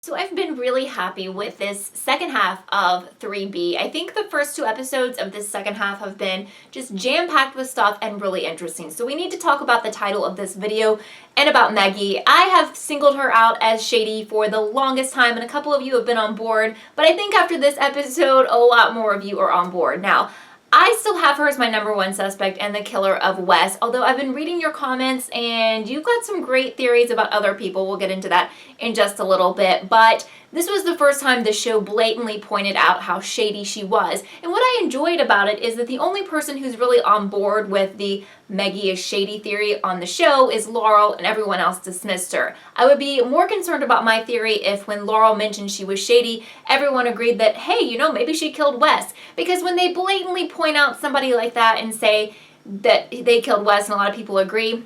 So I've been really happy with this second half of 3B. I think the first two episodes of this second half have been just jam-packed with stuff and really interesting. So we need to talk about the title of this video and about Meggie. I have singled her out as shady for the longest time, and a couple of you have been on board, but I think after this episode, a lot more of you are on board. Now, I still have her as my number one suspect and the killer of Wes, although I've been reading your comments and you've got some great theories about other people. We'll get into that in just a little bit, but this was the first time the show blatantly pointed out how shady she was. And what I enjoyed about it is that the only person who's really on board with the Meggie is shady theory on the show is Laurel, and everyone else dismissed her. I would be more concerned about my theory if when Laurel mentioned she was shady, everyone agreed that, hey, maybe she killed Wes. Because when they blatantly point out somebody like that and say that they killed Wes and a lot of people agree,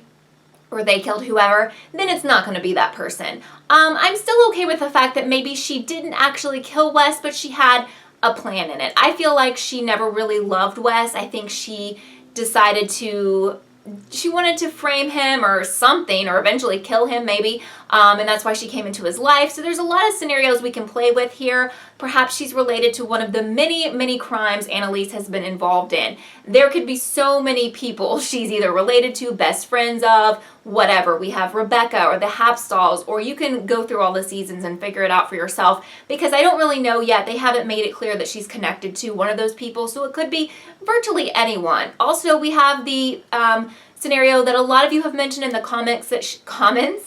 or they killed whoever, then it's not going to be that person. I'm still okay with the fact that maybe she didn't actually kill Wes, but she had a plan in it. I feel like she never really loved Wes. I think she decided she wanted to frame him or something, or eventually kill him maybe, and that's why she came into his life. So there's a lot of scenarios we can play with here. Perhaps she's related to one of the many crimes Annalise has been involved in. There could be so many people she's either related to, best friends of, whatever. We have Rebecca or the Hapstalls, or you can go through all the seasons and figure it out for yourself, because I don't really know yet. They haven't made it clear that she's connected to one of those people, so it could be virtually anyone. Also, we have the scenario that a lot of you have mentioned in the comments,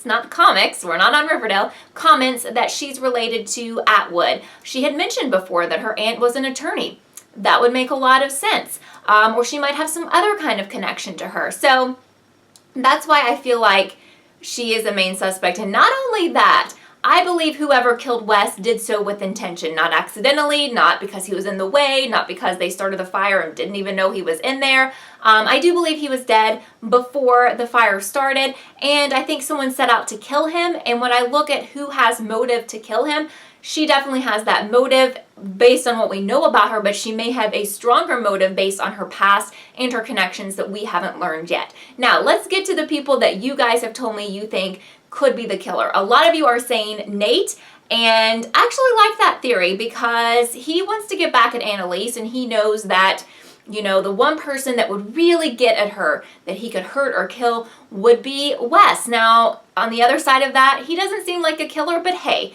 not the comics, we're not on Riverdale, comments that she's related to Atwood. She had mentioned before that her aunt was an attorney. That would make a lot of sense. Or she might have some other kind of connection to her. So that's why I feel like she is a main suspect. And not only that, I believe whoever killed Wes did so with intention, not accidentally, not because he was in the way, not because they started the fire and didn't even know he was in there. I do believe he was dead before the fire started, and I think someone set out to kill him. And when I look at who has motive to kill him, she definitely has that motive based on what we know about her, but she may have a stronger motive based on her past and her connections that we haven't learned yet. Now, let's get to the people that you guys have told me you think could be the killer. A lot of you are saying Nate, and I actually like that theory because he wants to get back at Annalise, and he knows that the one person that would really get at her, that he could hurt or kill, would be Wes. Now, on the other side of that, he doesn't seem like a killer, but hey,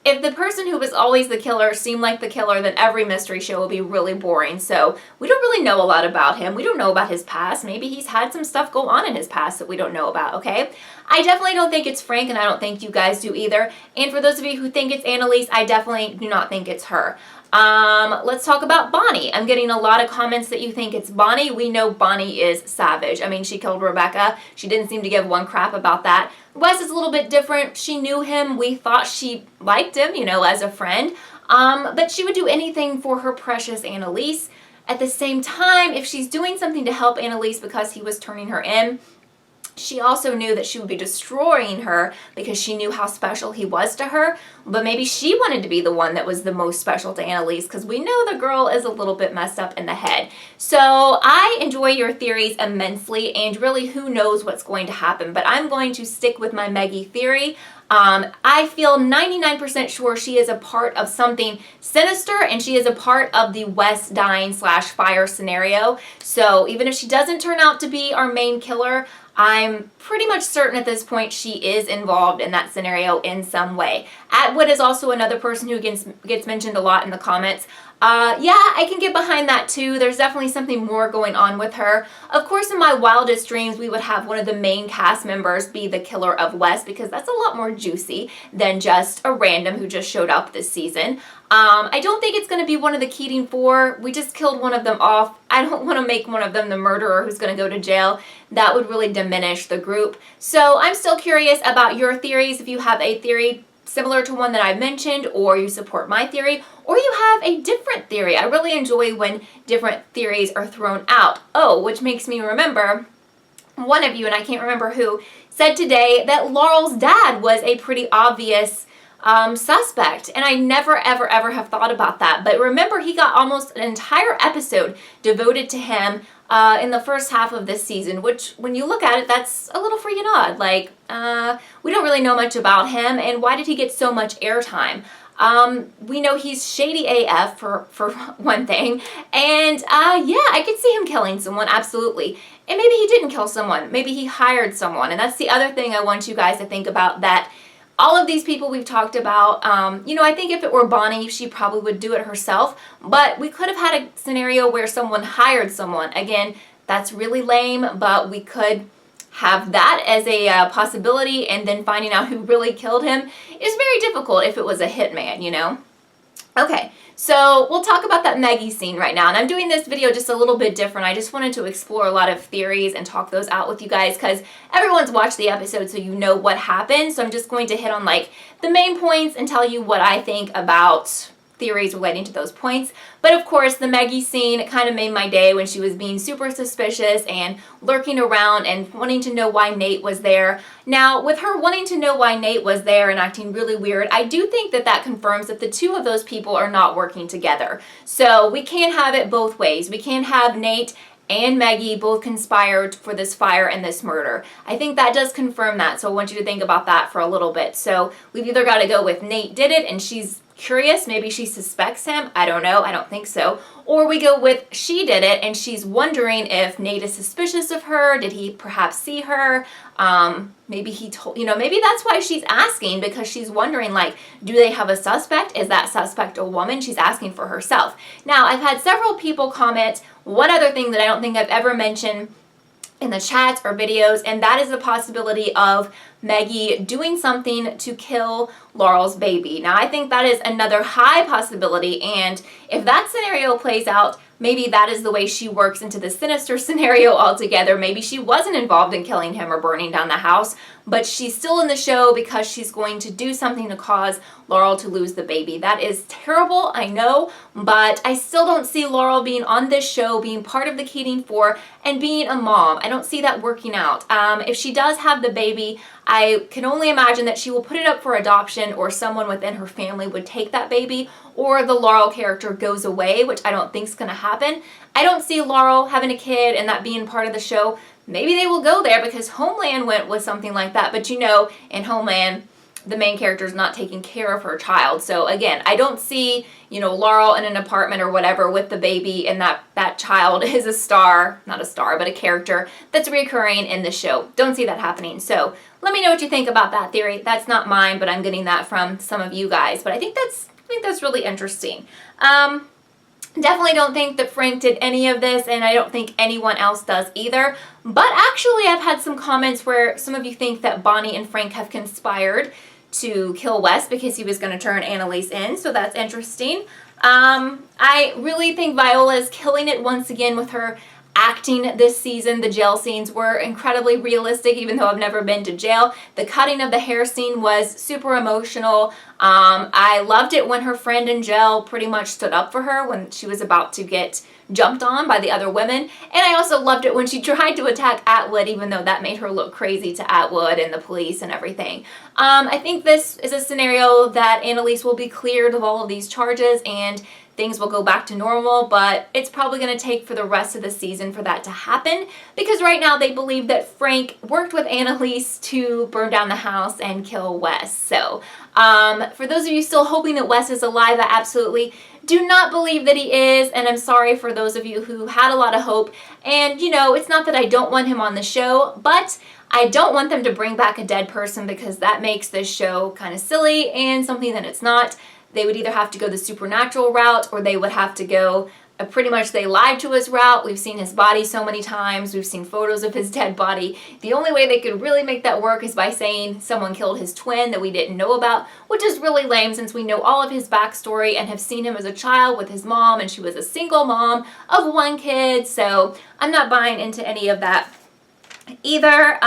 if the person who was always the killer seemed like the killer, then every mystery show will be really boring. So we don't really know a lot about him. We don't know about his past. Maybe he's had some stuff go on in his past that we don't know about, okay? I definitely don't think it's Frank, and I don't think you guys do either. And for those of you who think it's Annalise, I definitely do not think it's her. Let's talk about Bonnie. I'm getting a lot of comments that you think it's Bonnie. We know Bonnie is savage. I mean, she killed Rebecca. She didn't seem to give one crap about that. Wes is a little bit different. She knew him. We thought she liked him, as a friend. But she would do anything for her precious Annalise. At the same time, if she's doing something to help Annalise because he was turning her in, she also knew that she would be destroying her because she knew how special he was to her. But maybe she wanted to be the one that was the most special to Annalise, because we know the girl is a little bit messed up in the head. So I enjoy your theories immensely, and really who knows what's going to happen. But I'm going to stick with my Meggie theory. I feel 99% sure she is a part of something sinister, and she is a part of the Wes dying / fire scenario. So even if she doesn't turn out to be our main killer, I'm pretty much certain at this point she is involved in that scenario in some way. Atwood is also another person who gets mentioned a lot in the comments. Yeah, I can get behind that too. There's definitely something more going on with her. Of course, in my wildest dreams, we would have one of the main cast members be the killer of Wes, because that's a lot more juicy than just a random who just showed up this season. I don't think it's going to be one of the Keating Four. We just killed one of them off. I don't want to make one of them the murderer who's going to go to jail. That would really diminish the group. So I'm still curious about your theories. If you have a theory similar to one that I mentioned, or you support my theory, or you have a different theory. I really enjoy when different theories are thrown out. Oh, which makes me remember one of you, and I can't remember who, said today that Laurel's dad was a pretty obvious suspect, and I never ever have thought about that. But remember, he got almost an entire episode devoted to him in the first half of this season, which when you look at it, that's a little freaking odd. Like, we don't really know much about him, and why did he get so much airtime? We know he's shady AF for one thing, and yeah, I could see him killing someone, absolutely. And maybe he didn't kill someone, maybe he hired someone, and that's the other thing I want you guys to think about, that all of these people we've talked about, you know, I think if it were Bonnie, she probably would do it herself, but we could have had a scenario where someone hired someone. Again, that's really lame, but we could have that as a possibility, and then finding out who really killed him is very difficult if it was a hitman, you know? Okay, so we'll talk about that Meggie scene right now, and I'm doing this video just a little bit different. I just wanted to explore a lot of theories and talk those out with you guys, because everyone's watched the episode, so you know what happened. So I'm just going to hit on like the main points and tell you what I think about theories relating to those points. But of course, the Meggie scene kind of made my day when she was being super suspicious and lurking around and wanting to know why Nate was there. Now, with her wanting to know why Nate was there and acting really weird, I do think that that confirms that the two of those people are not working together. So we can't have it both ways. We can't have Nate and Meggie both conspired for this fire and this murder. I think that does confirm that, so I want you to think about that for a little bit. So we've either got to go with Nate did it and she's curious, maybe she suspects him, I don't know, I don't think so. Or we go with she did it and she's wondering if Nate is suspicious of her, did he perhaps see her, maybe he told, you know, maybe that's why she's asking, because she's wondering, like, do they have a suspect? Is that suspect a woman? She's asking for herself. Now, I've had several people comment one other thing that I don't think I've ever mentioned in the chats or videos, and that is the possibility of Meggie doing something to kill Laurel's baby. Now, I think that is another high possibility, and if that scenario plays out, maybe that is the way she works into the sinister scenario altogether. Maybe she wasn't involved in killing him or burning down the house, but she's still in the show because she's going to do something to cause Laurel to lose the baby. That is terrible, I know, but I still don't see Laurel being on this show, being part of the Keating 4, and being a mom. I don't see that working out. If she does have the baby, I can only imagine that she will put it up for adoption, or someone within her family would take that baby, or the Laurel character goes away, which I don't think is going to happen. I don't see Laurel having a kid and that being part of the show. Maybe they will go there because Homeland went with something like that, but you know, in Homeland, the main character is not taking care of her child. So again, I don't see, you know, Laurel in an apartment or whatever with the baby, and that child is a star, not a star, but a character that's recurring in the show. Don't see that happening. So let me know what you think about that theory. That's not mine, but I'm getting that from some of you guys. But I think that's really interesting. Definitely don't think that Frank did any of this, and I don't think anyone else does either. But actually, I've had some comments where some of you think that Bonnie and Frank have conspired to kill Wes because he was going to turn Annalise in, so that's interesting. I really think Viola is killing it once again with her acting this season. The jail scenes were incredibly realistic, even though I've never been to jail. The cutting of the hair scene was super emotional. I loved it when her friend in jail pretty much stood up for her when she was about to get jumped on by the other women. And I also loved it when she tried to attack Atwood, even though that made her look crazy to Atwood and the police and everything. I think this is a scenario that Annalise will be cleared of all of these charges and things will go back to normal, but it's probably going to take for the rest of the season for that to happen, because right now they believe that Frank worked with Annalise to burn down the house and kill Wes. So for those of you still hoping that Wes is alive, I absolutely do not believe that he is, and I'm sorry for those of you who had a lot of hope. And you know, it's not that I don't want him on the show, but I don't want them to bring back a dead person, because that makes this show kind of silly and something that it's not. They would either have to go the supernatural route, or they would have to go pretty much they lied to us route. We've seen his body so many times. We've seen photos of his dead body. The only way they could really make that work is by saying someone killed his twin that we didn't know about, which is really lame since we know all of his backstory and have seen him as a child with his mom, and she was a single mom of one kid. So I'm not buying into any of that either.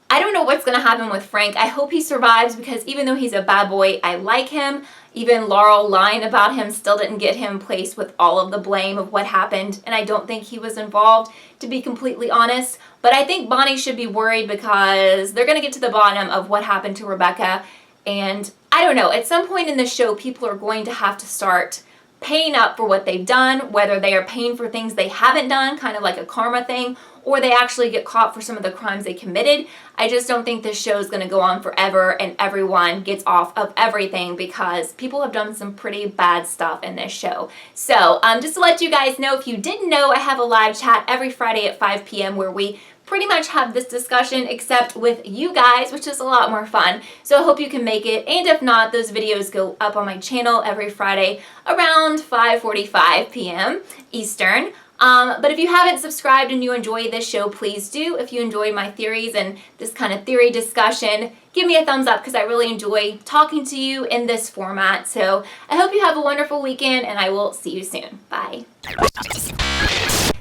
I don't know what's going to happen with Frank. I hope he survives, because even though he's a bad boy, I like him. Even Laurel lying about him still didn't get him placed with all of the blame of what happened, and I don't think he was involved, to be completely honest. But I think Bonnie should be worried, because they're going to get to the bottom of what happened to Rebecca, and I don't know, at some point in the show, people are going to have to start paying up for what they've done, whether they are paying for things they haven't done, kind of like a karma thing, or they actually get caught for some of the crimes they committed. I just don't think this show is going to go on forever and everyone gets off of everything, because people have done some pretty bad stuff in this show. So just to let you guys know, if you didn't know, I have a live chat every Friday at 5 p.m. where we pretty much have this discussion except with you guys, which is a lot more fun. So I hope you can make it, and if not, those videos go up on my channel every Friday around 5:45 p.m. Eastern. But if you haven't subscribed and you enjoy this show, please do. If you enjoy my theories and this kind of theory discussion, give me a thumbs up, because I really enjoy talking to you in this format. So I hope you have a wonderful weekend, and I will see you soon. Bye.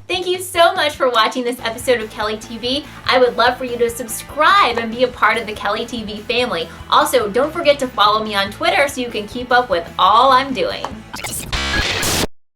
Thank you so much for watching this episode of Kelly TV. I would love for you to subscribe and be a part of the Kelly TV family. Also, don't forget to follow me on Twitter so you can keep up with all I'm doing.